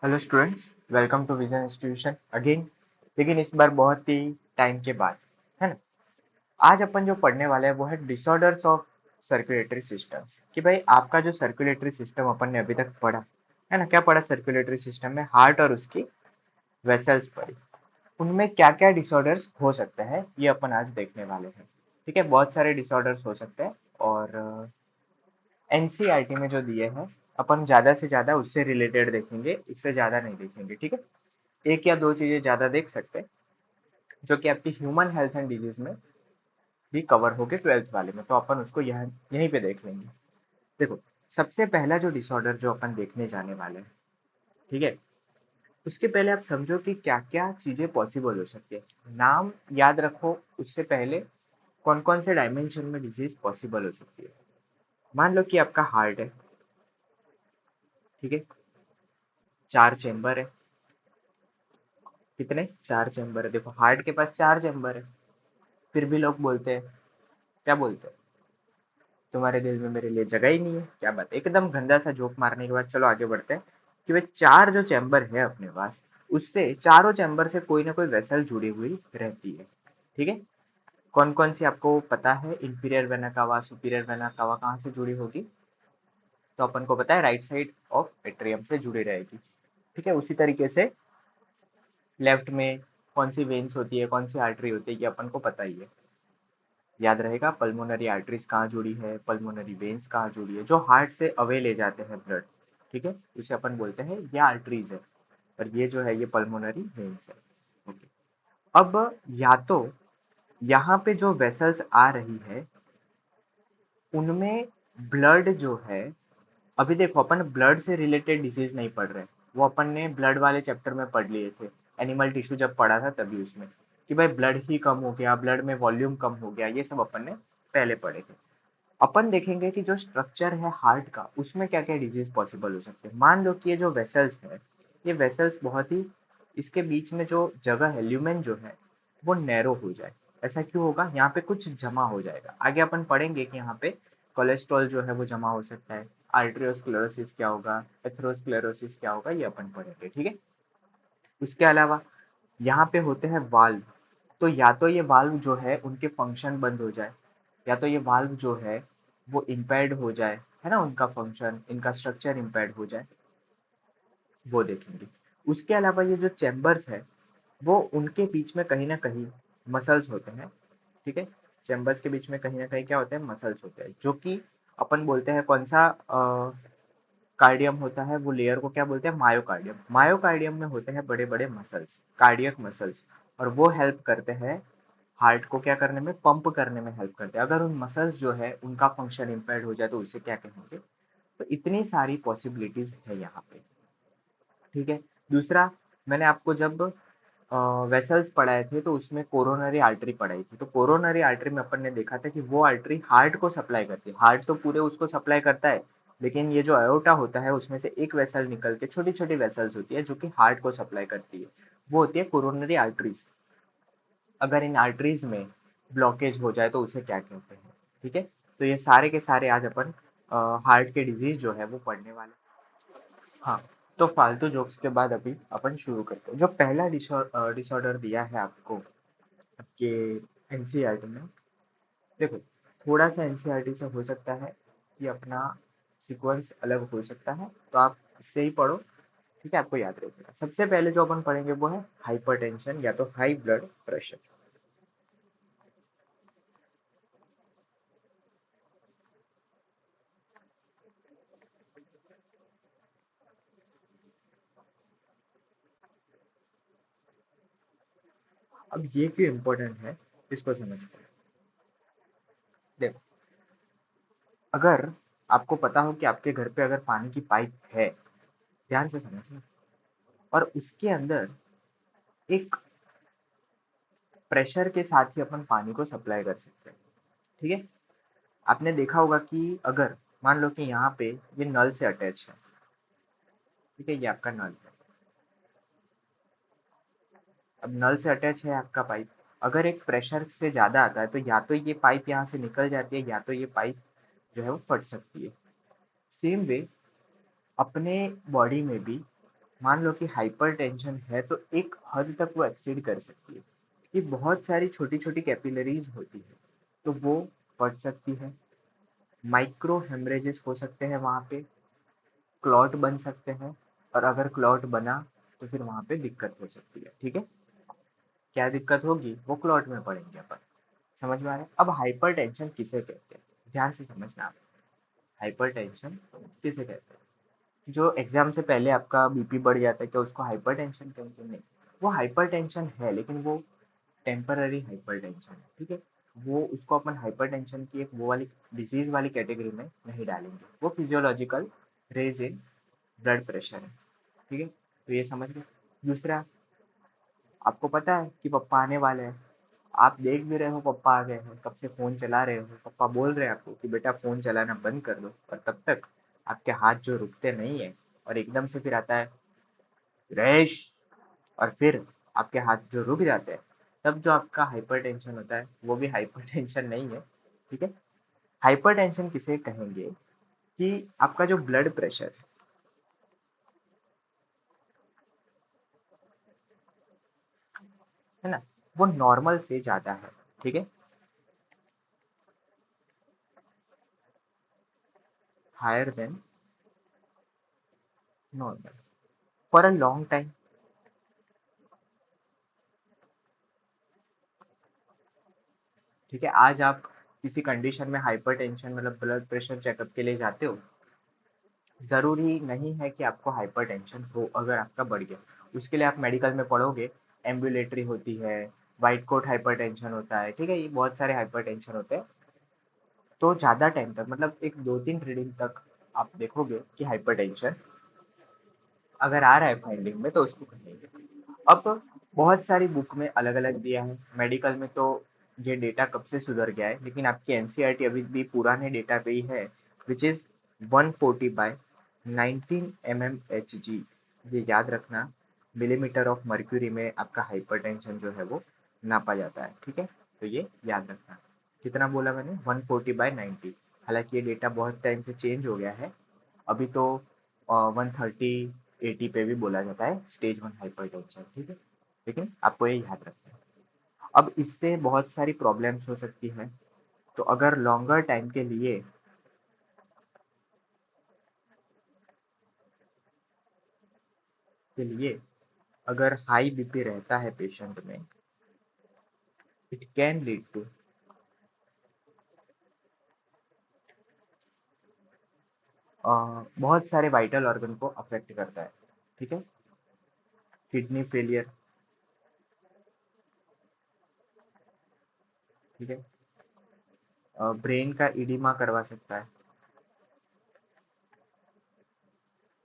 Hello students, welcome to Vision institution again. लेकिन इस बार बहुत ही टाइम के बाद, है ना। आज अपन जो पढ़ने वाले हैं वो है डिसऑर्डर्स ऑफ सर्कुलेटरी सिस्टम्स। कि भाई आपका जो सर्कुलेटरी सिस्टम अपन ने अभी तक पढ़ा है ना, क्या पढ़ा सर्कुलेटरी सिस्टम में? हार्ट और उसकी वेसल्स पढ़ी। उनमें क्या क्या डिसऑर्डर्स हो सकते हैं ये अपन आज देखने वाले हैं। ठीक है, बहुत सारे डिसऑर्डर्स हो सकते हैं और एनसीईआरटी में जो दिए हैं अपन ज्यादा से ज्यादा उससे रिलेटेड देखेंगे, इससे ज्यादा नहीं देखेंगे। ठीक है, एक या दो चीजें ज्यादा देख सकते हैं जो कि आपकी ह्यूमन हेल्थ एंड डिजीज में भी कवर होगे 12th वाले में, तो अपन उसको यहीं पे देख लेंगे। देखो, सबसे पहला जो डिसऑर्डर जो अपन देखने जाने वाले हैं, ठीक है, उसके पहले आप समझो कि क्या क्या चीजें पॉसिबल हो सकती है। नाम याद रखो, उससे पहले कौन कौन से डायमेंशन में डिजीज पॉसिबल हो सकती है। मान लो कि आपका हार्ट है, ठीक है, 4 चेम्बर है। कितने? 4 चेम्बर है। देखो, हार्ट के पास 4 चेम्बर है, फिर भी लोग बोलते हैं, क्या बोलते हैं? तुम्हारे दिल में मेरे लिए जगह ही नहीं है। क्या बात है? एकदम गंदा सा जोक मारने के बाद चलो आगे बढ़ते हैं कि भाई चार जो चैम्बर है अपने पास, उससे चारों चैम्बर से कोई ना कोई वेसल जुड़ी हुई रहती है। ठीक है, कौन कौन सी आपको पता है? Inferior vena cava, superior vena cava कहाँ से जुड़ी होगी? तो अपन को पता है राइट साइड ऑफ एट्रियम से जुड़ी रहेगी। ठीक है, उसी तरीके से लेफ्ट में कौन सी वेन्स होती है, कौन सी आर्टरी होती है, ये अपन को पता ही है। याद रहेगा पल्मोनरी आर्टरीज कहाँ जुड़ी है, पल्मोनरी वेन्स कहाँ जुड़ी है, जो हार्ट से अवे ले जाते हैं ब्लड। ठीक है, उसे अपन बोलते हैं ये आर्टरीज है, और ये जो है ये पल्मोनरी वेन्स है। ओके, अब या तो यहाँ पे जो वेसल्स आ रही है उनमें ब्लड जो है, अभी देखो अपन ब्लड से रिलेटेड डिजीज नहीं पढ़ रहे, वो अपन ने ब्लड वाले चैप्टर में पढ़ लिए थे, एनिमल टिश्यू जब पढ़ा था तभी, उसमें कि भाई ब्लड ही कम हो गया, ब्लड में वॉल्यूम कम हो गया, ये सब अपन ने पहले पढ़े थे। अपन देखेंगे कि जो स्ट्रक्चर है हार्ट का, उसमें क्या क्या डिजीज पॉसिबल हो सकते हैं। मान लो कि ये जो वेसल्स है, ये वेसल्स बहुत ही, इसके बीच में जो जगह है, ल्यूमेन जो है, वो नैरो हो जाए। ऐसा क्यों होगा? यहाँ पे कुछ जमा हो जाएगा। आगे अपन पढ़ेंगे कि यहाँ पे कोलेस्ट्रॉल जो है वो जमा हो सकता है, आर्ट्रियोस्क्लेरोसिस क्या होगा, एथेरोस्क्लेरोसिस क्या होगा, ये अपन पढ़ेंगे। ठीक है, उसके अलावा यहाँ पे होते हैं वाल्व। तो या तो ये वाल्व जो है उनके फंक्शन बंद हो जाए, या तो ये वाल्व जो है वो इम्पेयर्ड हो जाए, है ना, उनका फंक्शन, इनका स्ट्रक्चर इम्पेयर्ड हो जाए, वो देखेंगे। उसके अलावा ये जो चैम्बर्स है, वो उनके बीच में कहीं ना कहीं मसल्स होते हैं। ठीक है, चैम्बर्स के बीच में कहीं ना कहीं क्या होते हैं? मसल्स होते हैं, जो कि अपन बोलते हैं कौन सा कार्डियम होता है, वो लेयर को क्या बोलते हैं? मायोकार्डियम। मायोकार्डियम में होते हैं बड़े बड़े मसल्स, कार्डियक मसल्स, और वो हेल्प करते हैं हार्ट को क्या करने में? पंप करने में हेल्प करते हैं। अगर उन मसल्स जो है उनका फंक्शन इम्पेयर्ड हो जाए तो उसे क्या कहेंगे? तो इतनी सारी पॉसिबिलिटीज है यहाँ पे। ठीक है, दूसरा, मैंने आपको जब वेसल्स पढ़ाए थे तो उसमें कोरोनरी आर्टरी पढ़ाई थी। तो कोरोनरी आर्टरी में अपन ने देखा था कि वो आर्टरी हार्ट को सप्लाई करती है। हार्ट तो पूरे उसको सप्लाई करता है, लेकिन ये जो अयोटा होता है उसमें से एक वेसल निकल के, छोटी छोटी वेसल्स होती है जो कि हार्ट को सप्लाई करती है, वो होती है कोरोनरी आर्टरीज। अगर इन आर्टरीज में ब्लॉकेज हो जाए तो उसे क्या कहते हैं? ठीक है, तो ये सारे के सारे आज अपन हार्ट के डिजीज जो है वो पढ़ने वाले। हाँ, तो फालतू जोक्स के बाद अभी अपन शुरू करते हैं। जो पहला डिसऑर्डर दिया है आपको आपके एनसीईआरटी में, देखो, थोड़ा सा एनसीईआरटी से हो सकता है कि अपना सीक्वेंस अलग हो सकता है, तो आप इससे ही पढ़ो। ठीक है, आपको याद रहेगा। सबसे पहले जो अपन पढ़ेंगे वो है हाइपरटेंशन, या तो हाई ब्लड प्रेशर। अब ये क्यों इम्पोर्टेंट है, इसको समझते हैं। देखो, अगर आपको पता हो कि आपके घर पे अगर पानी की पाइप है, ध्यान से समझना, और उसके अंदर एक प्रेशर के साथ ही अपन पानी को सप्लाई कर सकते हैं। ठीक है, आपने देखा होगा कि अगर मान लो कि यहाँ पे ये नल से अटैच है, ठीक है, ये आपका नल है। अब नल से अटैच है आपका पाइप, अगर एक प्रेशर से ज्यादा आता है तो या तो ये पाइप यहाँ से निकल जाती है, या तो ये पाइप जो है वो फट सकती है। सेम वे अपने बॉडी में भी मान लो कि हाइपरटेंशन है तो एक हद तक वो एक्सीड कर सकती है कि बहुत सारी छोटी छोटी कैपिलरीज होती है तो वो फट सकती है, माइक्रो हेमरेजेस हो सकते हैं वहाँ पे, क्लॉट बन सकते हैं, और अगर क्लॉट बना तो फिर वहाँ पे दिक्कत हो सकती है। ठीक है, क्या दिक्कत होगी वो क्लॉट में पढ़ेंगे अपन। समझ में आ रहा है? अब हाइपरटेंशन किसे कहते हैं, ध्यान से समझना आप। हाइपरटेंशन किसे कहते हैं? जो एग्जाम से पहले आपका बीपी बढ़ जाता है क्या उसको हाइपरटेंशन कहेंगे? नहीं, वो हाइपरटेंशन है लेकिन वो टेम्पररी हाइपरटेंशन है। ठीक है, वो उसको अपन हाइपरटेंशन की एक वो वाली डिजीज वाली कैटेगरी में नहीं डालेंगे, वो physiological raise in blood pressure है। ठीक है, तो ये समझ गए। दूसरा, आपको पता है कि पप्पा आने वाले हैं, आप देख भी रहे हो पप्पा आ गए हैं, कब से फोन चला रहे हो, पप्पा बोल रहे हैं आपको कि बेटा फोन चलाना बंद कर दो, और तब तक आपके हाथ जो रुकते नहीं है और एकदम से फिर आता है रैश, और फिर आपके हाथ जो रुक जाते हैं, तब जो आपका हाइपरटेंशन होता है वो भी हाइपरटेंशन नहीं है। ठीक है, हाइपरटेंशन किसे कहेंगे कि आपका जो ब्लड प्रेशर है ना, वो नॉर्मल से ज्यादा है। ठीक है, higher than normal for a long time. ठीक है, आज आप किसी कंडीशन में हाइपरटेंशन मतलब ब्लड प्रेशर चेकअप के लिए जाते हो, जरूरी नहीं है कि आपको हाइपरटेंशन हो। अगर आपका बढ़ गया उसके लिए आप मेडिकल में पढ़ोगे, एम्बुलेटरी होती है, वाइट कोट हाइपरटेंशन होता है। ठीक है, ये बहुत सारे हाइपरटेंशन होते हैं। तो ज़्यादा टाइम तक मतलब एक 2-3 रीडिंग तक आप देखोगे कि हाइपरटेंशन अगर आ रहा है फाइंडिंग में तो उसको कहेंगे। अब बहुत सारी बुक में अलग अलग दिया है, मेडिकल में तो ये डेटा कब से सुधर गया है, लेकिन आपकी एनसीईआरटी अभी भी पुराने डेटा पे ही है, विच इज 140 बाय 19 mmHg। ये याद रखना, मिलीमीटर ऑफ मर्क्यूरी में आपका हाइपरटेंशन जो है वो नापा जाता है। ठीक है, तो ये याद रखना। कितना बोला मैंने? 140/90। हालांकि ये डेटा बहुत टाइम से चेंज हो गया है, अभी तो 130/80 पे भी बोला जाता है स्टेज 1 हाइपरटेंशन। ठीक है, लेकिन आपको ये याद रखना है। अब इससे बहुत सारी प्रॉब्लम्स हो सकती है, तो अगर लॉन्गर टाइम के लिए अगर हाई बीपी रहता है पेशेंट में, इट कैन लीड टू बहुत सारे वाइटल ऑर्गन को अफेक्ट करता है। ठीक है, किडनी फेलियर। ठीक है, ब्रेन का इडिमा करवा सकता है।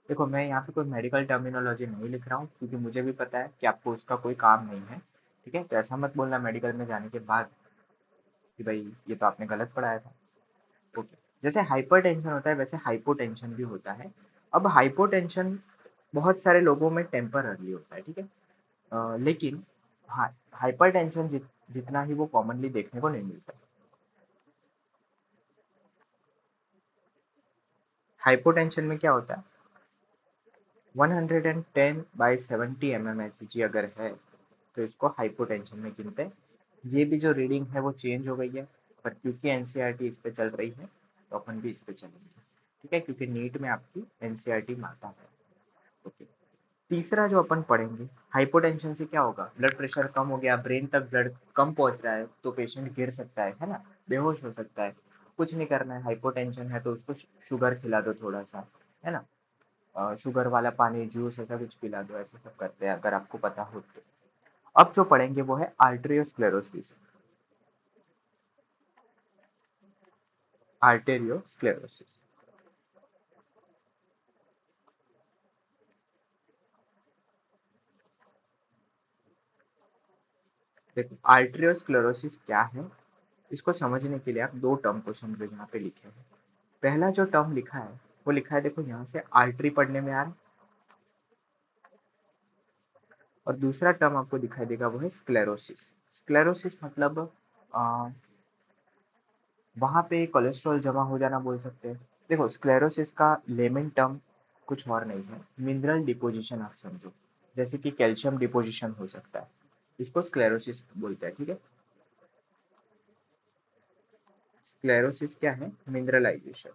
देखो, मैं यहाँ पे कोई मेडिकल टर्मिनोलॉजी नहीं लिख रहा हूँ क्योंकि मुझे भी पता है कि आपको उसका कोई काम नहीं है। ठीक है, तो ऐसा मत बोलना मेडिकल में जाने के बाद कि भाई ये तो आपने गलत पढ़ाया था। ओके, जैसे हाइपरटेंशन होता है वैसे हाइपोटेंशन भी होता है। अब हाइपोटेंशन बहुत सारे लोगों में टेम्पररी होता है। ठीक है, लेकिन हाइपरटेंशन जितना ही वो कॉमनली देखने को नहीं मिलता। हाइपोटेंशन में क्या होता है, 110/70 mmHg अगर है तो इसको हाइपोटेंशन में गिनते हैं। ये भी जो रीडिंग है वो चेंज हो गई है, पर क्योंकि एनसीईआरटी इस पे चल रही है तो अपन भी इस पे चलेंगे। ठीक है, क्योंकि नीट में आपकी एनसीईआरटी माता है। ओके, तीसरा जो अपन पढ़ेंगे, हाइपोटेंशन से क्या होगा, ब्लड प्रेशर कम हो गया, ब्रेन तक ब्लड कम पहुंच रहा है तो पेशेंट गिर सकता है ना, बेहोश हो सकता है। कुछ नहीं करना है, हाइपोटेंशन है तो उसको शुगर खिला दो थोड़ा सा, है ना, शुगर वाला पानी, जूस, ऐसा कुछ पिला दो, ऐसा सब करते हैं अगर आपको पता हो तो। अब जो पढ़ेंगे वो है आर्टेरियोस्क्लेरोसिस। आर्टेरियोस्क्लेरोसिस, देखो आर्टेरियोस्क्लेरोसिस क्या है, इसको समझने के लिए आप दो टर्म को समझो यहाँ पे लिखे हैं। पहला जो टर्म लिखा है वो लिखा है, देखो यहाँ से आर्टरी पढ़ने में आ रहा है, और दूसरा टर्म आपको दिखाई देगा वो है स्क्लेरोसिस। स्क्लेरोसिस मतलब आ, वहां पे कोलेस्ट्रॉल जमा हो जाना बोल सकते हैं। देखो, स्क्लेरोसिस का लेमन टर्म कुछ और नहीं है, मिनरल डिपोजिशन आप समझो, जैसे कि कैल्शियम डिपोजिशन हो सकता है, इसको स्क्लेरोसिस बोलते हैं, ठीक है। स्क्लेरोसिस क्या है? मिनरलाइजेशन।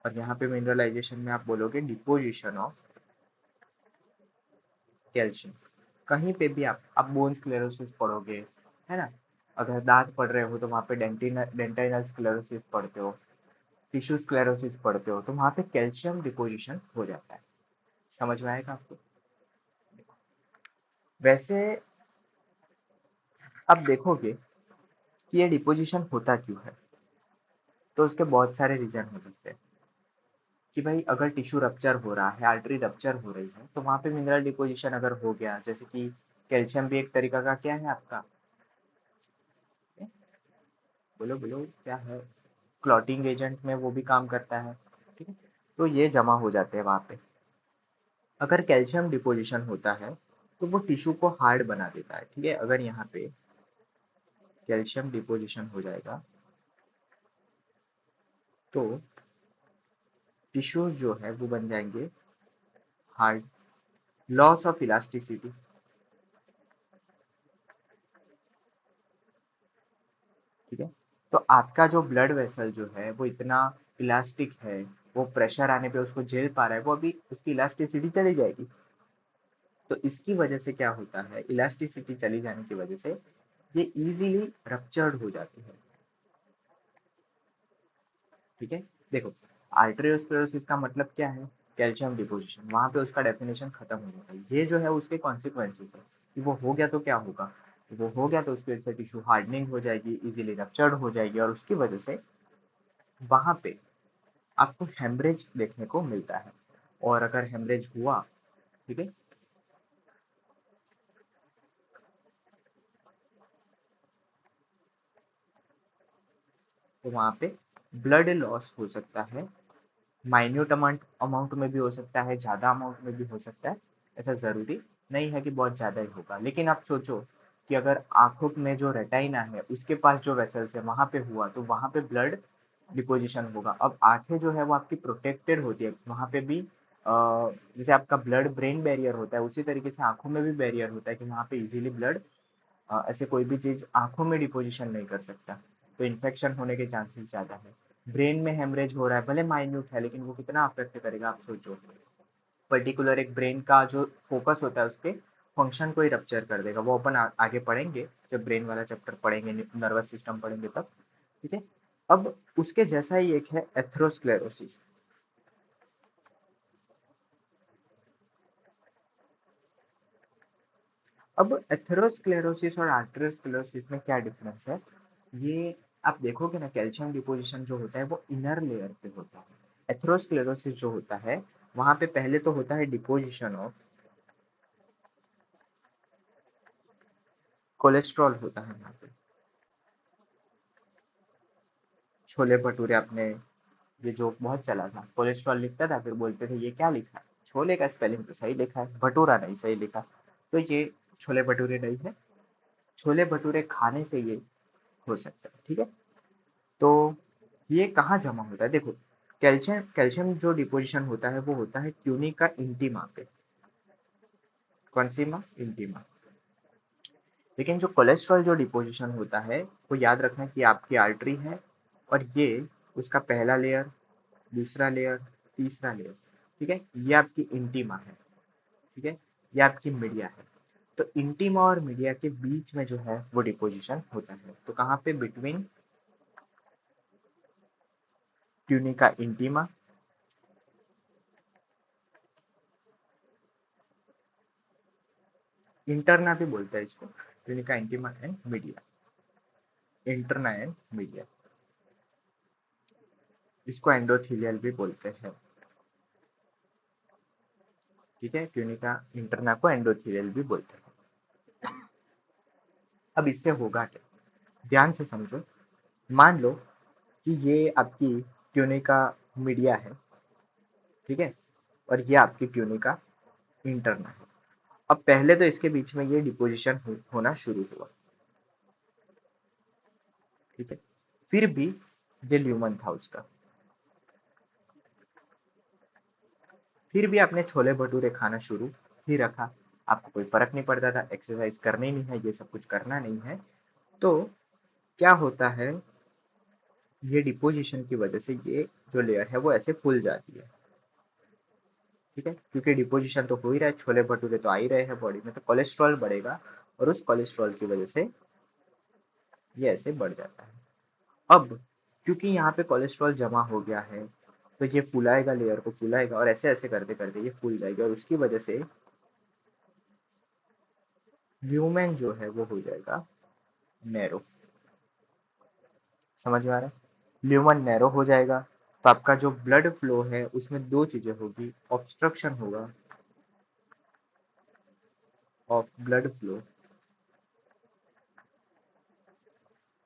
और यहाँ पे मिनरलाइजेशन में आप बोलोगे डिपोजिशन ऑफ कैल्शियम। कहीं पे भी आप बोन स्क्लेरोसिस पढ़ोगे, है ना, अगर दांत पढ़ रहे हो तो वहाँ पे डेंटाइनल स्क्लेरोसिस पढ़ते हो, टिश्यू स्क्लेरोसिस पढ़ते हो, तो वहाँ पे कैल्शियम डिपोजिशन हो जाता है। समझ में आएगा आपको? वैसे अब देखोगे कि ये डिपोजिशन होता क्यों है, तो उसके बहुत सारे रीजन हो सकते हैं कि भाई अगर टिश्यू रप्चर हो रहा है, आर्टरी रप्चर हो रही है, तो वहाँ पे मिनरल डिपोजिशन अगर हो गया, जैसे कि कैल्शियम भी एक तरीका का क्या है आपका, ए, बोलो बोलो क्या है, क्लॉटिंग एजेंट में वो भी काम करता है, ठीक है। तो ये जमा हो जाते हैं वहाँ पे। अगर कैल्शियम डिपोजिशन होता है तो वो टिश्यू को हार्ड बना देता है, ठीक है। अगर यहाँ पे कैल्शियम डिपोजिशन हो जाएगा तो टिश्यू जो है वो बन जाएंगे हार्ड। लॉस ऑफ इलास्टिसिटी, ठीक है। तो आपका जो ब्लड वेसल जो है वो इतना इलास्टिक है, वो प्रेशर आने पे उसको झेल पा रहा है, वो अभी उसकी इलास्टिसिटी चली जाएगी। तो इसकी वजह से क्या होता है, इलास्टिसिटी चली जाने की वजह से ये इजीली रप्चर्ड हो जाती है, ठीक है। देखो, आर्टेरियोस्क्लेरोसिस का मतलब क्या है, कैल्शियम डिपोजिशन, वहां पे उसका डेफिनेशन खत्म हो जाता है। ये जो है उसके कॉन्सिक्वेंसेस है कि वो हो गया तो क्या होगा, वो हो गया तो उसकी वजह से टिश्यू हार्डनिंग हो जाएगी, इजीली रप्चर्ड हो जाएगी, और उसकी वजह से वहां पे आपको हेमरेज देखने को मिलता है। और अगर हेमरेज हुआ, ठीक है, तो वहां पे ब्लड लॉस हो सकता है, माइन्यूट अमाउंट अमाउंट में भी हो सकता है, ज़्यादा अमाउंट में भी हो सकता है। ऐसा ज़रूरी नहीं है कि बहुत ज़्यादा ही होगा, लेकिन आप सोचो कि अगर आँखों में जो रेटाइना है उसके पास जो वेसल्स है वहाँ पे हुआ तो वहाँ पे ब्लड डिपोजिशन होगा। अब आँखें जो है वो आपकी प्रोटेक्टेड होती है, वहाँ पे भी जैसे आपका ब्लड ब्रेन बैरियर होता है उसी तरीके से आँखों में भी बैरियर होता है कि वहाँ पे इजीली ब्लड ऐसे कोई भी चीज़ आँखों में डिपोजिशन नहीं कर सकता, तो इन्फेक्शन होने के चांसेस ज़्यादा है। ब्रेन में हेमरेज हो रहा है, भले माइन्यूट है, लेकिन वो कितना अफेक्ट करेगा आप सोचो। पर्टिकुलर एक ब्रेन का जो फोकस होता है उसके फंक्शन को ही रप्चर कर देगा। वो अपन आगे पढ़ेंगे, जब ब्रेन वाला चैप्टर पढ़ेंगे, नर्वस सिस्टम पढ़ेंगे तब, ठीक है। अब उसके जैसा ही एक है एथेरोस्क्लेरोसिस। अब एथेरोस्क्लेरोसिस और आर्टेरियोस्क्लेरोसिस में क्या डिफरेंस है, ये आप देखोगे ना, कैल्शियम डिपोजिशन जो होता है वो इनर लेयर पे होता है। एथेरोस्क्लेरोसिस जो होता है वहां पे पहले तो होता है डिपोजिशन ऑफ कोलेस्ट्रॉल होता है वहां पे। छोले भटूरे आपने, ये जोक बहुत चला था, कोलेस्ट्रॉल लिखता था फिर बोलते थे ये क्या लिखा है, छोले का स्पेलिंग तो सही लिखा है, भटूरा नहीं सही लिखा, तो ये छोले भटूरे नहीं है। छोले भटूरे खाने से ये हो सकता है, ठीक है। तो ये कहाँ जमा होता है, देखो, कैल्शियम कैल्शियम जो डिपोजिशन होता है वो होता है ट्यूनिका इंटीमा पे। कौन सी माँ? इंटीमा। लेकिन जो कोलेस्ट्रॉल जो डिपोजिशन होता है वो याद रखना कि आपकी आर्टरी है, और ये उसका पहला लेयर, दूसरा लेयर, तीसरा लेयर, ठीक है, ये आपकी इंटीमा है, ठीक है, ये आपकी मीडिया है। तो इंटीमा और मीडिया के बीच में जो है वो डिपोजिशन होता है, तो कहाँ पे, बिटवीन ट्यूनिका इंटीमा, इंटरना भी बोलते हैं इसको, tunica intima and media, interna and media, इसको एंडोथीलियल भी बोलते हैं, ठीक है। ट्यूनिका इंटरना को एंडोथीलियल भी बोलते हैं। अब इससे होगा क्या, ध्यान से समझो। मान लो कि ये आपकी ट्यूनिका मीडिया है, ठीक है, और ये आपकी ट्यूनिका इंटरना है। अब पहले तो इसके बीच में ये डिपोजिशन होना शुरू हुआ, ठीक है। फिर भी ये ल्यूमन था उसका। फिर भी आपने छोले भटूरे खाना शुरू ही रखा, आपको कोई फर्क नहीं पड़ता था, एक्सरसाइज करनी नहीं है, ये सब कुछ करना नहीं है। तो क्या होता है, ये डिपोजिशन की वजह से ये जो लेयर है वो ऐसे फूल जाती है। ठीक है, क्योंकि डिपोजिशन तो हो ही रहा है, छोले भटूरे तो आ ही रहे हैं बॉडी में, तो कोलेस्ट्रॉल बढ़ेगा और उस कोलेस्ट्रॉल की वजह से ये ऐसे बढ़ जाता है। अब क्योंकि यहाँ पे कोलेस्ट्रॉल जमा हो गया है, तो ये फुलाएगा, लेयर को फुलाएगा और ऐसे ऐसे करते करते ये फूल जाएगी और उसकी वजह से ल्यूमेन जो है वो हो जाएगा नैरो। समझ में आ रहा है, ल्यूमन नैरो हो जाएगा। तो आपका जो ब्लड फ्लो है उसमें दो चीजें होगी, ऑब्स्ट्रक्शन होगा ऑफ ब्लड फ्लो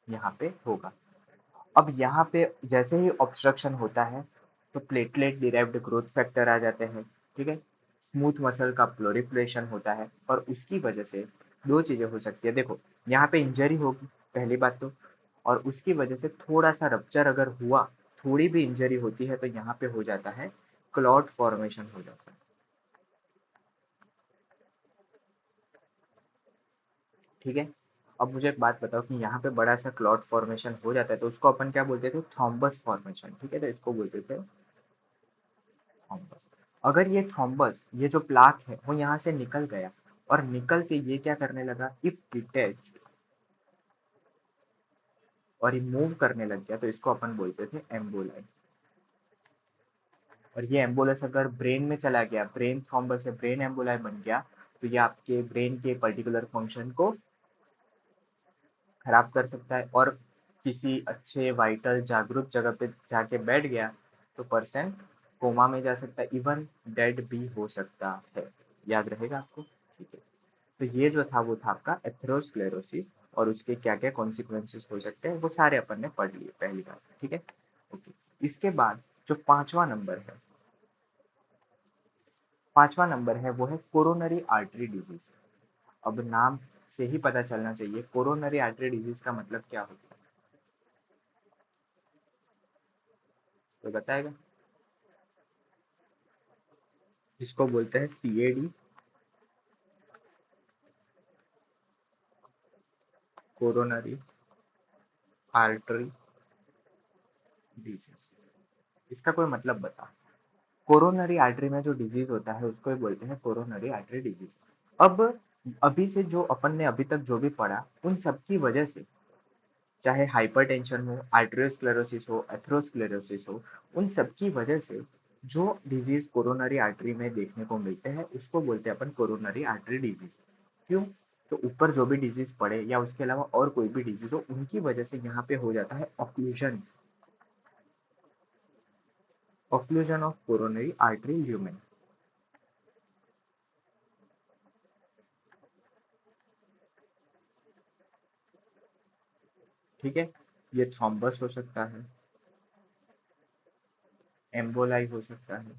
यहाँ पे होगा। अब यहाँ पे जैसे ही ऑब्स्ट्रक्शन होता है तो प्लेटलेट डिराइव्ड ग्रोथ फैक्टर आ जाते हैं। ठीक है, स्मूथ मसल का प्लोरिफुलेशन होता है और उसकी वजह से दो चीजें हो सकती है। देखो, यहाँ पे इंजरी होगी पहली बात तो, और उसकी वजह से थोड़ा सा रप्चर अगर हुआ, थोड़ी भी इंजरी होती है तो यहाँ पे हो जाता है क्लॉट फॉर्मेशन हो जाता है। ठीक है, अब मुझे एक बात बताओ कि यहाँ पे बड़ा सा क्लॉट फॉर्मेशन हो जाता है तो उसको अपन क्या बोलते थे, थॉम्बस फॉर्मेशन। ठीक है, तो इसको बोलते थे थॉम्बस। अगर ये थॉम्बस, ये जो प्लाक है वो यहाँ से निकल गया और निकल के ये क्या करने लगा, इफ डिटैच और ये मूव करने लग गया तो इसको अपन बोलते थे एम्बोलाई। और ये एम्बोलस अगर ब्रेन में चला गया, ब्रेन थ्रोम्बस से ब्रेन एम्बोलाई बन गया, तो ये आपके ब्रेन के पर्टिकुलर फंक्शन को खराब कर सकता है और किसी अच्छे वाइटल जागरूक जगह पे जाके बैठ गया तो पर्सन कोमा में जा सकता है, इवन डेड भी हो सकता है। याद रहेगा आपको। ठीक है, तो ये जो था वो था आपका एथेरोस्क्लेरोसिस और उसके क्या क्या कॉन्सिक्वेंसेस हो सकते हैं वो सारे अपन ने पढ़ लिए पहली बार। ठीक है, ओके। इसके बाद जो पांचवा नंबर है वो है कोरोनरी आर्टरी डिजीज। अब नाम से ही पता चलना चाहिए कोरोनरी आर्टरी डिजीज का मतलब क्या होता है, तो बताएगा। इसको बोलते हैं सीएडी, कोरोनरी आर्टरी डिजीज। इसका कोई मतलब बता। कोरोनरी आर्टरी में जो डिजीज होता है उसको ही बोलते हैं कोरोनरी आर्टरी डिजीज। अब अभी से जो अपन ने अभी तक जो भी पढ़ा उन सब की वजह से, चाहे हाइपरटेंशन हो, आर्टेरियोस्क्लेरोसिस हो, एथेरोस्क्लेरोसिस हो, उन सब की वजह से जो डिजीज कोरोनरी आर्टरी में देखने को मिलते हैं उसको बोलते हैं अपन कोरोनरी आर्टरी डिजीज। क्यों, तो ऊपर जो भी डिजीज पड़े या उसके अलावा और कोई भी डिजीज हो उनकी वजह से यहाँ पे हो जाता है occlusion, occlusion of coronary artery lumen. ठीक है, ये थ्रोम्बस हो सकता है, एम्बोलाई हो सकता है,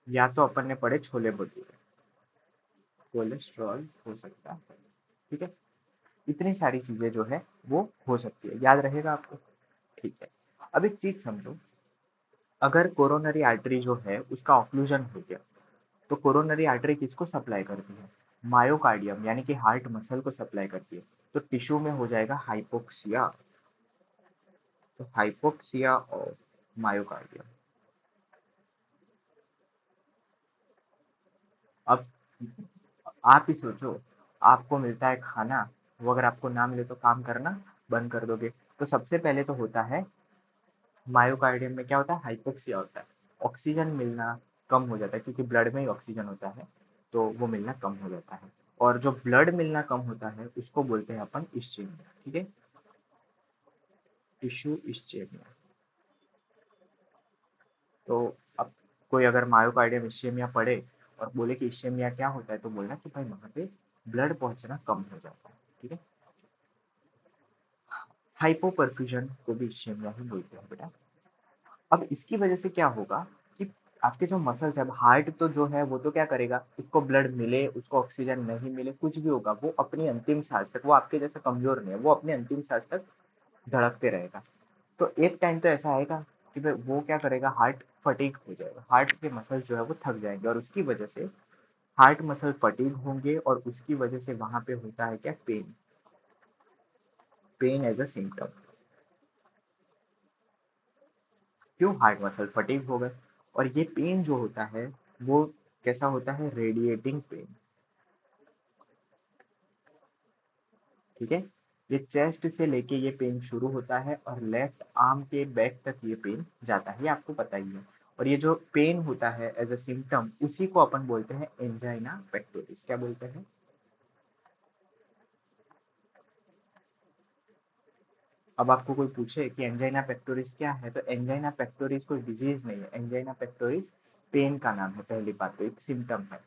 या तो अपन ने पढ़े छोले भटूरे, कोलेस्ट्रॉल हो सकता है। ठीक है, इतनी सारी चीजें जो है वो हो सकती है, याद रहेगा आपको। ठीक है, अब एक चीज समझो, अगर कोरोनरी आर्टरी जो है उसका ऑक्लूजन हो गया तो कोरोनरी आर्टरी किसको सप्लाई करती है, मायोकार्डियम यानी कि हार्ट मसल को सप्लाई करती है। तो टिश्यू में हो जाएगा हाइपोक्सिया, तो हाइपोक्सिया ऑफ मायोकार्डियम। अब आप ही सोचो, आपको मिलता है खाना, वो अगर आपको ना मिले तो काम करना बंद कर दोगे। तो सबसे पहले तो होता है मायोकार्डियम में क्या होता है, हाइपोक्सिया होता है, ऑक्सीजन मिलना कम हो जाता है क्योंकि ब्लड में ही ऑक्सीजन होता है, तो वो मिलना कम हो जाता है। और जो ब्लड मिलना कम होता है उसको बोलते हैं अपन इश्चेमिया। ठीक है, टिश्यू इश्चेमिया। तो अब कोई अगर मायोकार्डियम इश्चेमिया पड़े और बोले कि इश्चेमिया क्या होता है तो बोलना कि भाई वहां पे ब्लड पहुंचना कम हो जाता है। ठीक है, हाइपोपरफ्यूजन को भी इश्चेमिया ही बोलते हैं बेटा। अब इसकी वजह से क्या होगा कि आपके जो मसल्स है, अब हार्ट तो जो है वो तो क्या करेगा, उसको ब्लड मिले उसको ऑक्सीजन नहीं मिले कुछ भी होगा, वो अपनी अंतिम सांस तक, वो आपके जैसे कमजोर नहीं है, वो अपनी अंतिम सांस तक धड़कते रहेगा। तो एक टाइम तो ऐसा आएगा कि भाई वो क्या करेगा, हार्ट फटीग हो जाएगा, हार्ट के मसल जो है वो थक जाएंगे और उसकी वजह से हार्ट मसल फटीग होंगे और उसकी वजह से वहां पे होता है क्या, pain, pain as a symptom. क्यों, हार्ट मसल फटीग हो गए। और ये पेन जो होता है वो कैसा होता है, रेडिएटिंग पेन। ठीक है, ये चेस्ट से लेके ये पेन शुरू होता है और लेफ्ट आर्म के बैक तक ये पेन जाता है, ये आपको पता ही है। और ये जो पेन होता है एज अ सिम्टम, उसी को अपन बोलते हैं एंजाइना पेक्टोरिस। क्या बोलते हैं? अब आपको कोई पूछे कि एंजाइना पेक्टोरिस क्या है, तो एंजाइना पेक्टोरिस कोई डिजीज नहीं है, एंजाइना पेक्टोरिस पेन का नाम है, पहली बात तो एक सिम्टम है।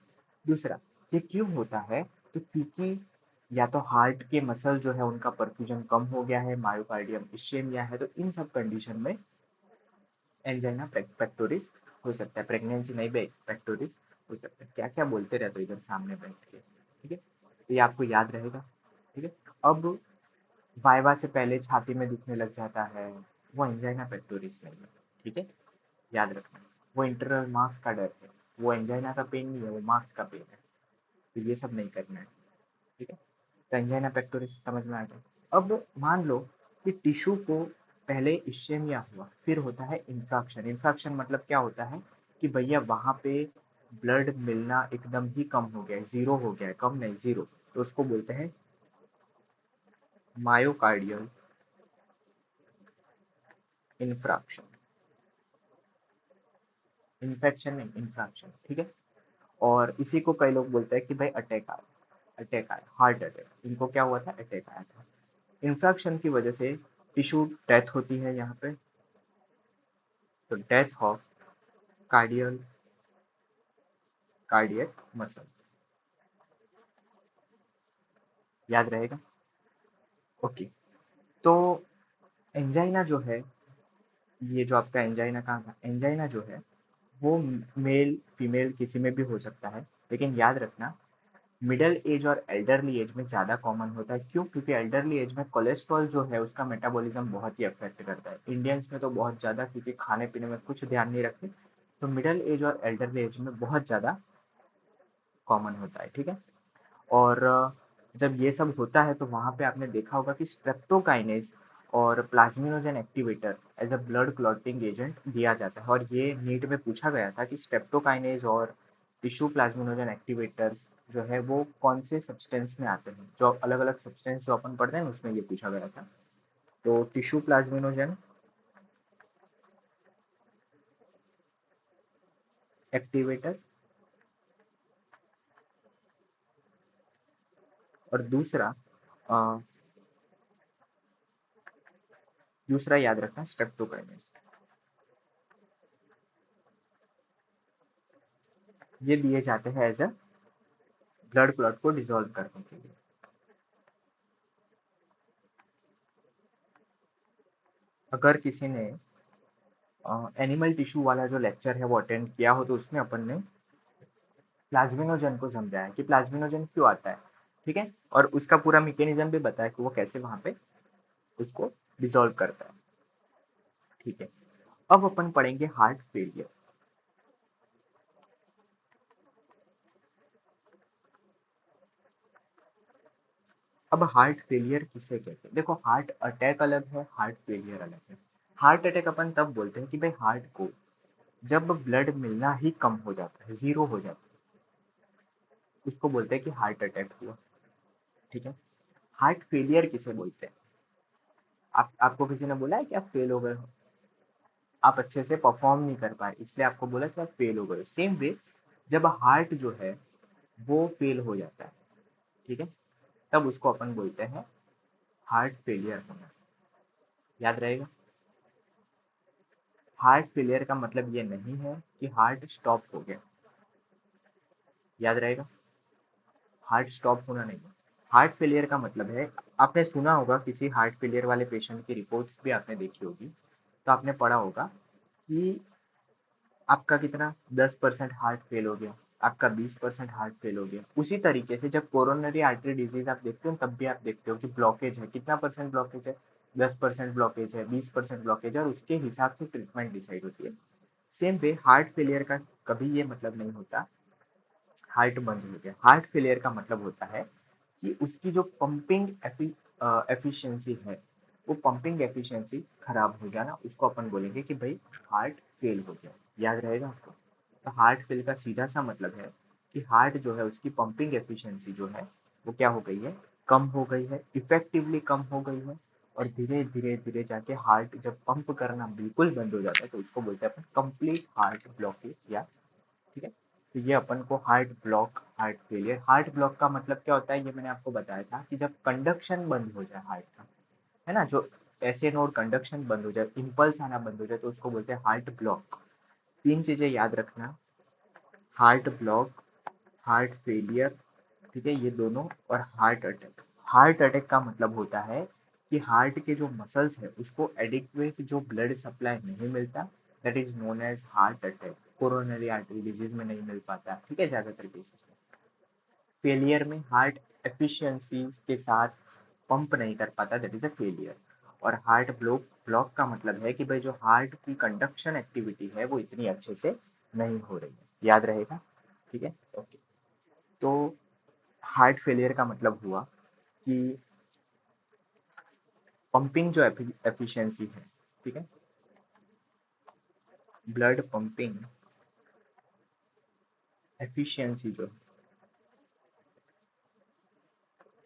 दूसरा, ये क्यों होता है, तो क्योंकि या तो हार्ट के मसल जो है उनका परफ्यूजन कम हो गया है, मायोकार्डियम इश्चेमिया है, तो इन सब कंडीशन में एंजाइना पेक्टोरिस हो सकता है। प्रेगनेंसी नहीं भी पेक्टोरिस हो सकता है। क्या क्या बोलते रहते हो इधर सामने बैठ के, ठीक है, तो ये आपको याद रहेगा। ठीक है, अब वाइवा से पहले छाती में दुखने लग जाता है, वो एंजाइना पेक्टोरिस नहीं है। ठीक है, याद रखना, वो इंटरनल मार्क्स का डर है, वो एंजाइना का पेन नहीं है, वो मार्क्स का पेन है। तो ये सब नहीं करना है। ठीक है, तो एंजाइना पेक्टोरिस समझ में आ गया। अब मान लो कि टिश्यू को पहले इश्चेमिया हुआ, फिर होता है इंफ्राक्शन। इंफ्राक्शन मतलब क्या होता है कि भैया वहां पे ब्लड मिलना एकदम ही कम हो गया है, जीरो हो गया है, कम नहीं जीरो, तो उसको बोलते हैं मायोकार्डियल इंफ्राक्शन। इन्फेक्शन नहीं, इंफ्राक्शन। ठीक है, और इसी को कई लोग बोलते हैं कि भाई अटैक आया, अटैक आया, हार्ट अटैक, इनको क्या हुआ था, अटैक आया था। इंफ्राक्शन की वजह से टिश्यू डेथ होती है यहाँ पे, तो डेथ ऑफ कार्डियल कार्डियक मसल, याद रहेगा। ओके, तो एंजाइना जो है, ये जो आपका एंजाइना कहाँ था, एंजाइना जो है वो मेल फीमेल किसी में भी हो सकता है, लेकिन याद रखना मिडल एज और एल्डरली एज में ज़्यादा कॉमन होता है। क्यों? क्योंकि एल्डरली एज में कोलेस्ट्रॉल जो है उसका मेटाबॉलिज्म बहुत ही अफेक्ट करता है, इंडियंस में तो बहुत ज़्यादा, क्योंकि खाने पीने में कुछ ध्यान नहीं रखते। तो मिडल एज और एल्डरली एज में बहुत ज़्यादा कॉमन होता है। ठीक है, और जब ये सब होता है तो वहाँ पे आपने देखा होगा कि स्ट्रेप्टोकाइनेज और plasminogen activator as a blood clotting agent दिया जाता है। और ये नीट में पूछा गया था कि स्ट्रेप्टोकाइनेज और टिश्यू प्लाज्मिनोजन एक्टिवेटर्स जो है वो कौन से सब्सटेंस में आते हैं, जो अलग अलग सब्सटेंस जो अपन पढ़ते हैं उसमें ये पूछा गया था। तो टिश्यू प्लाज्मिनोजन एक्टिवेटर, और दूसरा दूसरा याद रखना स्ट्रेप्टोकाइनेज, ये दिए जाते हैं एज अ ब्लड क्लॉट को डिसॉल्व करने के लिए। अगर किसी ने एनिमल टिश्यू वाला जो लेक्चर है वो अटेंड किया हो तो उसमें अपन ने प्लाज्मिनोजन को समझाया कि प्लाज्मिनोजन क्यों आता है। ठीक है, और उसका पूरा मैकेनिज्म भी बताया कि वो कैसे वहां पे उसको डिसॉल्व करता है। ठीक है, अब अपन पढ़ेंगे हार्ट फेलियर। अब हार्ट फेलियर किसे कहते हैं, देखो हार्ट अटैक अलग है, हार्ट फेलियर अलग है। हार्ट अटैक अपन तब बोलते हैं कि भाई हार्ट को जब ब्लड मिलना ही कम हो जाता है, जीरो हो जाता है, उसको बोलते हैं कि हार्ट अटैक हुआ। ठीक है, हार्ट फेलियर किसे बोलते हैं, आपको किसी ने बोला है कि आप फेल हो गए हो, आप अच्छे से परफॉर्म नहीं कर पाए इसलिए आपको बोला कि आप फेल हो गए। सेम वे जब हार्ट जो है वो फेल हो जाता है, ठीक है, तब उसको अपन बोलते हैं हार्ट फेलियर होना। याद रहेगा, हार्ट फेलियर का मतलब ये नहीं है कि हार्ट स्टॉप हो गया। याद रहेगा, हार्ट स्टॉप होना नहीं है। हार्ट फेलियर का मतलब है, आपने सुना होगा किसी हार्ट फेलियर वाले पेशेंट की रिपोर्ट्स भी आपने देखी होगी, तो आपने पढ़ा होगा कि आपका कितना 10% हार्ट फेल हो गया, आपका 20% हार्ट फेल हो गया। उसी तरीके से जब कोरोनरी आर्टरी डिजीज आप देखते हो तब भी आप देखते हो कि ब्लॉकेज है, कितना परसेंट ब्लॉकेज है, 10% ब्लॉकेज है, 20% ब्लॉकेज है, और उसके हिसाब से ट्रीटमेंट डिसाइड होती है। सेम वे हार्ट फेलियर का कभी ये मतलब नहीं होता हार्ट बंद हो गया। हार्ट फेलियर का मतलब होता है कि उसकी जो पंपिंग एफिशिएंसी है, वो पंपिंग एफिशिएंसी खराब हो जाना, उसको अपन बोलेंगे कि भाई हार्ट फेल हो गया। याद रहेगा आपको। तो हार्ट फेल का सीधा सा मतलब है कि हार्ट जो है उसकी पंपिंग एफिशिएंसी जो है वो क्या हो गई है, कम हो गई है, इफेक्टिवली कम हो गई है, और धीरे धीरे धीरे जाके हार्ट जब पंप करना बिल्कुल बंद हो जाता है तो उसको बोलते हैं अपन कंप्लीट हार्ट ब्लॉकेज, या ठीक है। तो ये अपन को heart block, heart failure, heart block का मतलब क्या होता है ये मैंने आपको बताया था कि जब कंडक्शन बंद हो जाए हार्ट का, है ना, जो ऐसे नोड कंडक्शन बंद हो जाए, इम्पल्स आना बंद हो जाए, तो उसको बोलते हैं हार्ट ब्लॉक। तीन चीजें याद रखना, हार्ट ब्लॉक, हार्ट फेलियर, ठीक है, ये दोनों, और हार्ट अटैक। हार्ट अटैक का मतलब होता है कि हार्ट के जो मसल्स है उसको एडिक्वेट जो ब्लड सप्लाई नहीं मिलता, that is known as heart attack. Coronary artery disease में नहीं मिल पाता, ठीक है, ज्यादातर केसेस में। फेलियर में हार्ट एफिशिएंसी के साथ पंप नहीं कर पाता, दैट इज अ फेलियर। और हार्ट ब्लॉक, ब्लॉक का मतलब है कि भाई जो हार्ट की कंडक्शन एक्टिविटी है वो इतनी अच्छे से नहीं हो रही है। याद रहेगा, ठीक है, ओके। तो हार्ट फेलियर का मतलब हुआ कि पंपिंग जो एफिशिएंसी है, ठीक है, ब्लड पंपिंग एफिशिएंसी जो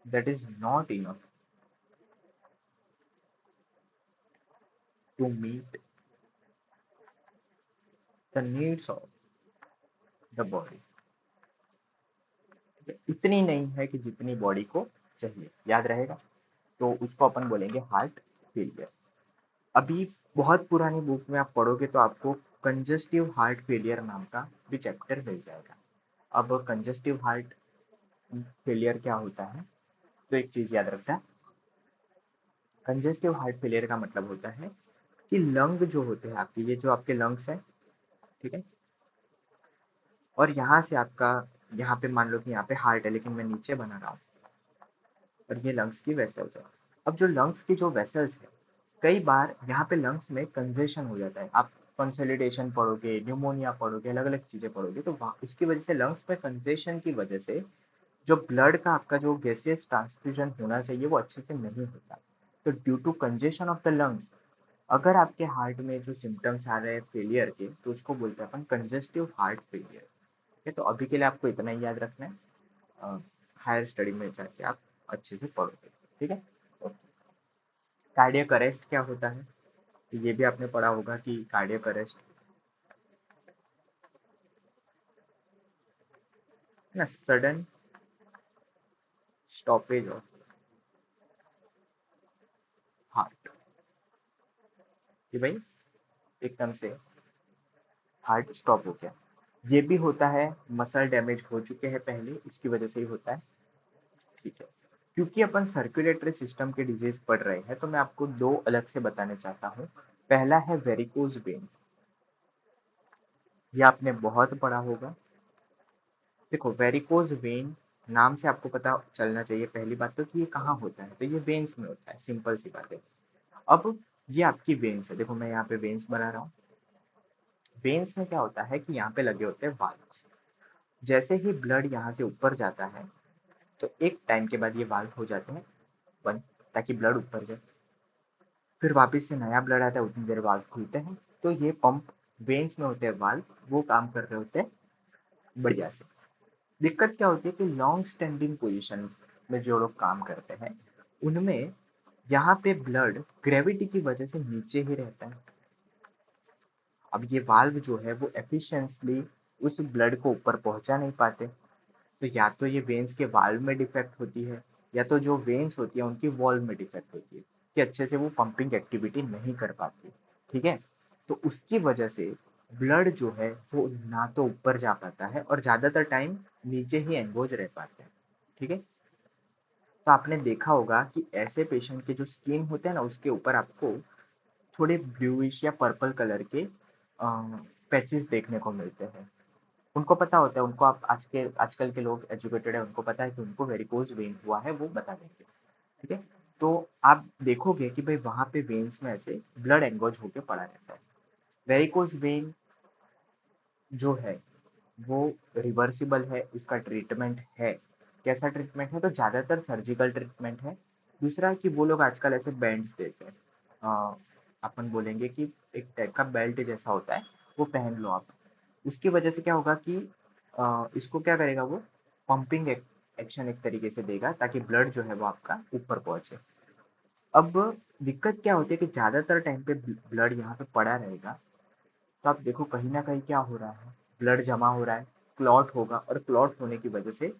that is not enough to meet the needs of the body. इतनी नहीं है कि जितनी बॉडी को चाहिए। याद रहेगा, तो उसको अपन बोलेंगे हार्ट फेलियर। अभी बहुत पुरानी बुक में आप पढ़ोगे तो आपको कंजस्टिव हार्ट फेलियर नाम का भी चैप्टर मिल जाएगा। अब कंजस्टिव हार्ट फेलियर क्या होता है, तो एक चीज याद रखना, कंजेस्टिव हार्ट फेलियर का मतलब होता है कि लंग जो होते हैं आपके, ये जो आपके लंग्स हैं, ठीक है, और यहाँ से आपका, यहाँ पे मान लो कि यहाँ पे हार्ट है लेकिन मैं नीचे बना रहा हूँ, और ये लंग्स की वेसल्स है। अब जो लंग्स की जो वेसल्स है, कई बार यहाँ पे लंग्स में कंजेशन हो जाता है। आप कंसोलिडेशन पढ़ोगे, न्यूमोनिया पढ़ोगे, अलग अलग चीजें पढ़ोगे, तो उसकी वजह से लंग्स में कंजेशन की वजह से जो ब्लड का आपका जो गैसियस ट्रांसफ्यूजन होना चाहिए वो अच्छे से नहीं होता। तो due to congestion of the lungs, अगर आपके हार्ट में जो सिम्टम्स आ रहे हैं फेलियर के, तो उसको बोलते हैं अपन कंजेस्टिव हार्ट फेलियर। ठीक है, तो अभी के लिए आपको इतना ही याद रखना है, हायर स्टडी में जाके आप अच्छे से पढ़ोगे, ठीक है। कार्डियक अरेस्ट क्या होता है, तो ये भी आपने पढ़ा होगा कि कार्डियक अरेस्ट ना, सडन स्टॉपेज ऑफ हार्ट, कि भाई एकदम से हार्ट स्टॉप हो गया। ये भी होता है, मसल डैमेज हो चुके हैं पहले, इसकी वजह से ही होता है, ठीक है। क्योंकि अपन सर्कुलेटरी सिस्टम के डिजीज पढ़ रहे हैं तो मैं आपको दो अलग से बताना चाहता हूँ। पहला है वेरिकोज वेन, ये आपने बहुत पढ़ा होगा। देखो वेरिकोज वेन नाम से आपको पता चलना चाहिए पहली बात तो कि ये कहाँ होता है, तो ये वेन्स में होता है, सिंपल सी बात है। अब ये आपकी वेन्स है, देखो मैं यहाँ पे वेन्स बना रहा हूँ। वेन्स में क्या होता है कि यहाँ पे लगे होते हैं वाल्व्स। जैसे ही ब्लड यहाँ से ऊपर जाता है तो एक टाइम के बाद ये वाल्व हो जाते हैं बंद, ताकि ब्लड ऊपर जाए। फिर वापस से नया ब्लड आता है, उतनी देर वाल्व खुलते हैं, तो ये पंप वेन्स में होते हैं वाल्व, वो काम कर रहे होते हैं बढ़िया से। दिक्कत क्या होती है कि लॉन्ग स्टैंडिंग पोजीशन में जो लोग काम करते हैं उनमें यहाँ पे ब्लड ग्रेविटी की वजह से नीचे ही रहता है। अब ये वाल्व जो है वो एफिशिएंटली उस ब्लड को ऊपर पहुंचा नहीं पाते, तो या तो ये वेन्स के वाल्व में डिफेक्ट होती है, या तो जो वेन्स होती है उनकी वॉल्व में डिफेक्ट होती है कि अच्छे से वो पंपिंग एक्टिविटी नहीं कर पाती, ठीक है। तो उसकी वजह से ब्लड जो है वो ना तो ऊपर जा पाता है और ज्यादातर टाइम नीचे ही एंगोज रह पाते हैं, ठीक है। तो आपने देखा होगा कि ऐसे पेशेंट के जो स्किन होते हैं ना उसके ऊपर आपको थोड़े ब्लूइश या पर्पल कलर के पैचेस देखने को मिलते हैं। उनको पता होता है, उनको आप आजकल के लोग एजुकेटेड है, उनको पता है कि उनको वेरिकोज वेन हुआ है, वो बता देंगे, ठीक है। तो आप देखोगे कि भाई वहाँ पे वेन्स में ऐसे ब्लड एंगोज होके पड़ा रहता है। वेरिकोज वेन जो है वो रिवर्सिबल है, उसका ट्रीटमेंट है। कैसा ट्रीटमेंट है? तो ज़्यादातर सर्जिकल ट्रीटमेंट है। दूसरा कि वो लोग आजकल ऐसे बैंड्स देते हैं, अपन बोलेंगे कि एक टाइप का बेल्ट जैसा होता है, वो पहन लो आप। उसकी वजह से क्या होगा कि इसको क्या करेगा वो, पंपिंग एक्शन एक तरीके से देगा ताकि ब्लड जो है वो आपका ऊपर पहुंचे। अब दिक्कत क्या होती है कि ज़्यादातर टाइम पे ब्लड यहाँ पे पड़ा रहेगा, तो आप देखो कहीं ना कहीं क्या हो रहा है, ब्लड जमा हो रहा है, क्लॉट होगा, और क्लॉट होने की वजह से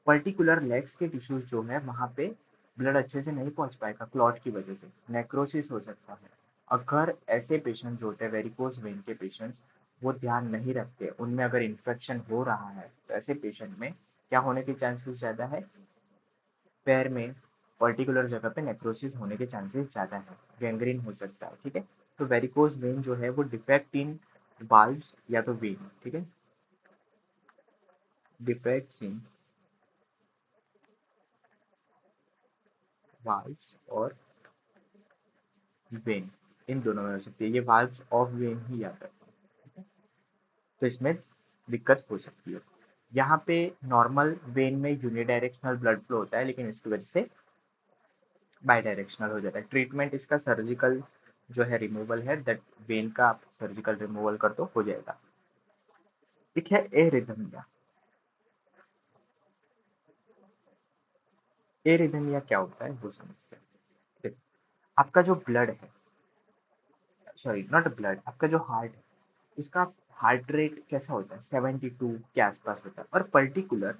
पर्टिकुलर लेग्स के टिश्यूज जो है वहाँ पे ब्लड अच्छे से नहीं पहुँच पाएगा, क्लॉट की वजह से नेक्रोसिस हो सकता है। अगर ऐसे पेशेंट जो होते हैं वेरिकोज वेन के पेशेंट्स, वो ध्यान नहीं रखते, उनमें अगर इन्फेक्शन हो रहा है, तो ऐसे पेशेंट में क्या होने के चांसेस ज़्यादा है, पैर में पर्टिकुलर जगह पे नेक्रोसिस होने के चांसेस ज़्यादा है, गैंग्रीन हो सकता है। ठीक है, तो वेरिकोज वेन जो है वो डिफेक्ट इन वाल्व्स या तो वेन, ठीक है, डिफेक्ट्स इन वाल्व्स और वेन, इन दोनों में हो सकती है। ये वाल्व्स ऑफ वेन ही याद रखना, ठीक है? तो इसमें दिक्कत हो सकती है। यहाँ पे नॉर्मल वेन में यूनिडायरेक्शनल ब्लड फ्लो होता है, लेकिन इसकी वजह से बाई डायरेक्शनल हो जाता है। ट्रीटमेंट इसका सर्जिकल जो है रिमूवल है, दैट वेन का आप सर्जिकल रिमूवल कर दो, हो जाएगा। एक है एरिथमिया। एरिथमिया क्या होता है वो समझते हैं। देखो, आपका जो ब्लड है, सॉरी नॉट ब्लड, आपका जो हार्ट है, उसका हार्ट रेट कैसा होता है, 72 के आसपास होता है। और पर्टिकुलर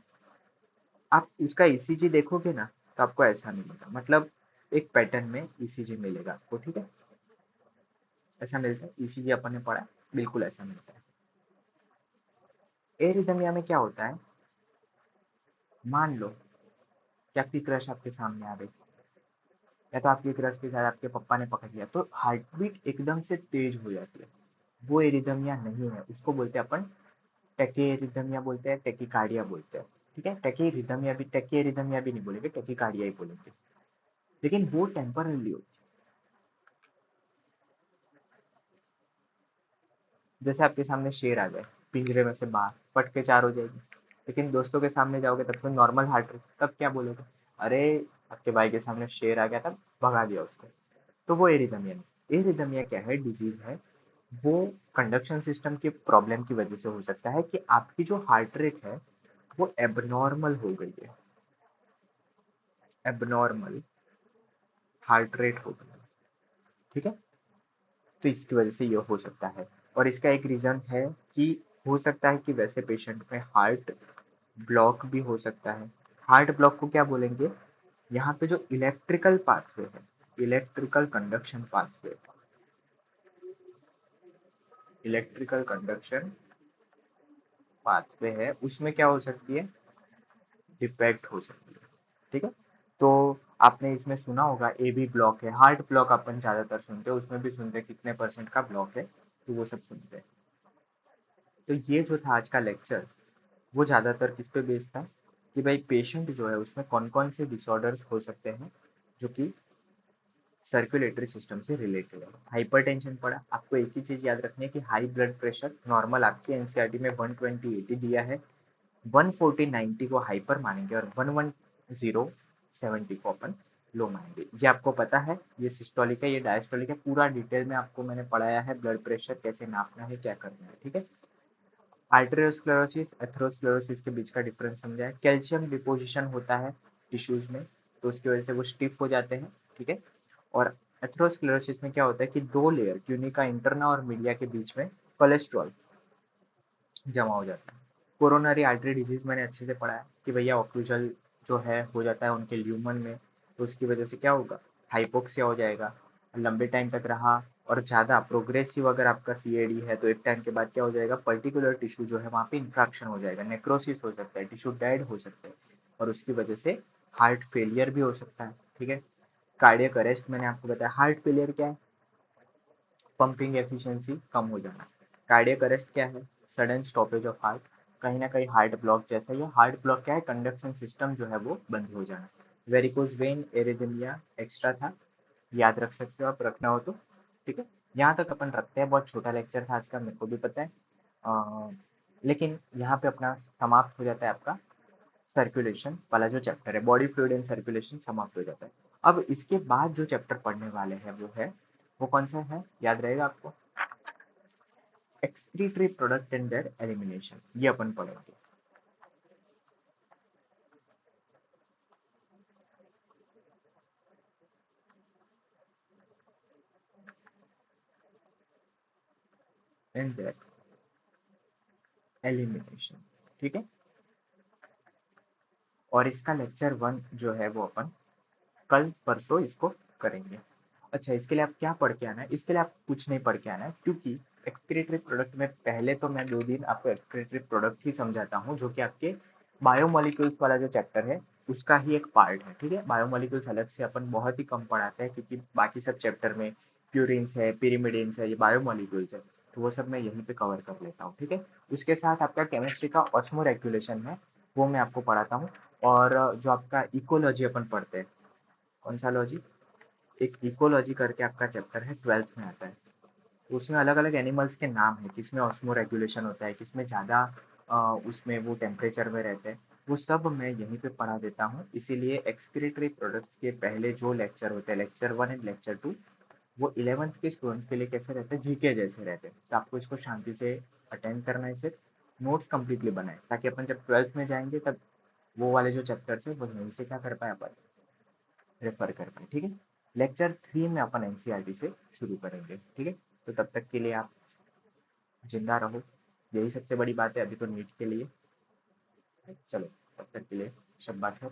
आप उसका ईसीजी देखोगे ना, तो आपको ऐसा मिलेगा, मतलब एक पैटर्न में ईसीजी मिलेगा आपको, ठीक है, ऐसा मिलता है। ईसीजी अपन ने पढ़ा है, बिल्कुल ऐसा मिलता है। एरिथमिया में क्या होता है, मान लो कि आपकी क्रश आपके सामने आ गई, या तो आपकी क्रश के साथ आपके पप्पा ने पकड़ लिया, तो हार्ट बीट एकदम से तेज हो जाती है। वो एरिथमिया नहीं है, उसको बोलते हैं अपन टेकीरिथमिया बोलते हैं, टेकीकार्डिया बोलते हैं। ठीक है, टेकीरिथमिया भी नहीं बोलेंगे, टेकीकार्डिया ही बोलेंगे। लेकिन वो टेम्पररी होती है। जैसे आपके सामने शेर आ जाए, पिंजरे में से बाहर फट के चार हो जाएगी, लेकिन दोस्तों के सामने जाओगे तब तो नॉर्मल हार्ट रेट, तब क्या बोलोगे, अरे आपके भाई के सामने शेर आ गया था, भगा दिया उसको। तो वो एरिथमिया नहीं। एरिथमिया क्या है, डिजीज है, वो कंडक्शन सिस्टम के प्रॉब्लम की वजह से हो सकता है कि आपकी जो हार्ट रेट है वो एबनॉर्मल हो गई है, एबनॉर्मल हार्ट रेट हो गई है। ठीक है, तो इसकी वजह से ये हो सकता है। और इसका एक रीज़न है कि हो सकता है कि वैसे पेशेंट में हार्ट ब्लॉक भी हो सकता है। हार्ट ब्लॉक को क्या बोलेंगे, यहाँ पे जो इलेक्ट्रिकल पाथवे है, electrical conduction pathway, electrical conduction pathway है, उसमें क्या हो सकती है, डिफेक्ट हो सकती है। ठीक है, तो आपने इसमें सुना होगा ए बी ब्लॉक है, हार्ट ब्लॉक अपन ज़्यादातर सुनते हैं, उसमें भी सुनते हैं कितने परसेंट का ब्लॉक है, तो वो सब सुनते हैं। तो ये जो था आज का लेक्चर, वो ज़्यादातर किस पे बेस्ड था कि भाई पेशेंट जो है उसमें कौन कौन से डिसऑर्डर्स हो सकते हैं जो कि सर्कुलेटरी सिस्टम से रिलेटेड है। हाइपरटेंशन पड़ा, आपको एक ही चीज़ याद रखनी है कि हाई ब्लड प्रेशर नॉर्मल आपके एनसीईआरटी में 120/80 दिया है, 140/90 को हाइपर मानेंगे और 110/70 को अपन लो मानेंगे। ये आपको पता है, ये सिस्टोलिक है, ये डायस्टोलिक है, पूरा डिटेल में आपको मैंने पढ़ाया है, ब्लड प्रेशर कैसे नापना है, क्या करना है। ठीक है, आर्टेरियोस्क्लेरोसिस एथेरोस्क्लेरोसिस के बीच का डिफरेंस समझा है। कैल्शियम डिपोजिशन होता है टिश्यूज में, तो उसकी वजह से वो स्टिफ हो जाते हैं। ठीक है, और एथेरोस्क्लेरोसिस में क्या होता है कि दो लेयर ट्यूनिका इंटरना और मीडिया के बीच में कोलेस्ट्रॉल जमा हो जाता है। कोरोनरी आर्टरी डिजीज मैंने अच्छे से पढ़ा है कि भैया ऑक्लूजल जो है हो जाता है उनके ल्यूमन में, तो उसकी वजह से क्या होगा, हाइपोक्सिया हो जाएगा, लंबे टाइम तक रहा और ज़्यादा प्रोग्रेसिव अगर आपका सीएडी है, तो एक टाइम के बाद क्या हो जाएगा, पर्टिकुलर टिश्यू जो है वहाँ पे इंफ्रैक्शन हो जाएगा, नेक्रोसिस हो सकता है, टिश्यू डेड हो सकता है, और उसकी वजह से हार्ट फेलियर भी हो सकता है। ठीक है, कार्डियक अरेस्ट मैंने आपको बताया। हार्ट फेलियर क्या है, पंपिंग एफिशिएंसी कम हो जाना। कार्डियक अरेस्ट क्या है, सडन स्टॉपेज ऑफ हार्ट, कहीं ना कहीं हार्ट ब्लॉक जैसा ही है। हार्ट ब्लॉक क्या है, कंडक्शन सिस्टम जो है वो बंद हो जाना। वेरिकोज वेन एरिथमिया एक्स्ट्रा था, याद रख सकते हो आप, रखना हो तो। ठीक है, यहाँ तक अपन रखते हैं। बहुत छोटा लेक्चर था आज का, मेरे को भी पता है। लेकिन यहाँ पे अपना समाप्त हो जाता है आपका सर्कुलेशन वाला जो चैप्टर है, बॉडी फ्लूइड एंड सर्कुलेशन समाप्त हो जाता है। अब इसके बाद जो चैप्टर पढ़ने वाले हैं वो है, वो कौन सा है, याद रहेगा आपको? Excretory product and there elimination, ये अपन पढ़ेंगे। एंड देयर एलिमिनेशन, ठीक है। और इसका लेक्चर 1 जो है वो अपन कल परसों इसको करेंगे। अच्छा, इसके लिए आप क्या पढ़ के आना है? इसके लिए आप कुछ नहीं पढ़ के आना है, क्योंकि एक्सक्रीटरी प्रोडक्ट में पहले तो मैं 2 दिन आपको एक्सक्रीटरी प्रोडक्ट ही समझाता हूँ, जो कि आपके बायोमोलिक्यूल्स वाला जो चैप्टर है उसका ही एक पार्ट है। ठीक है, बायोमोलिक्यूल्स अलग से अपन बहुत ही कम पढ़ाते हैं, क्योंकि बाकी सब चैप्टर में प्यूरिन्स है, पिरिमिडिन्स है, ये बायोमोलिक्यूल्स है, तो वो सब मैं यहीं पे कवर कर लेता हूँ। ठीक है, उसके साथ आपका केमिस्ट्री का ऑस्मो रेगुलेशन है, वो मैं आपको पढ़ाता हूँ। और जो आपका इकोलॉजी अपन पढ़ते हैं, कौन सा लॉजी, एक इकोलॉजी करके आपका चैप्टर है, 12th में आता है। तो उसमें अलग अलग एनिमल्स के नाम है, किसमें ऑस्मो रेगुलेशन होता है, किसमें ज़्यादा उसमें वो टेम्परेचर में रहते हैं, वो सब मैं यहीं पे पढ़ा देता हूँ। इसीलिए एक्सक्रीटरी प्रोडक्ट्स के पहले जो लेक्चर होते हैं, लेक्चर 1 एंड लेक्चर 2, वो 11th के स्टूडेंट्स के लिए कैसे रहते हैं, जीके जैसे रहते हैं। तो आपको इसको शांति से अटेंड करना है, इसे नोट्स कंप्लीटली बनाए, ताकि अपन जब 12th में जाएंगे तब वो वाले जो चैप्टर्स है वो यहीं से क्या कर पाए, अपन रेफर कर पाए। ठीक है, लेक्चर 3 में अपन एनसीईआरटी से शुरू करेंगे। ठीक है, तो तब तक के लिए आप जिंदा रहो, यही सबसे बड़ी बात है अभी तो नीट के लिए। चलो, तब तक के लिए शब्बा खैर।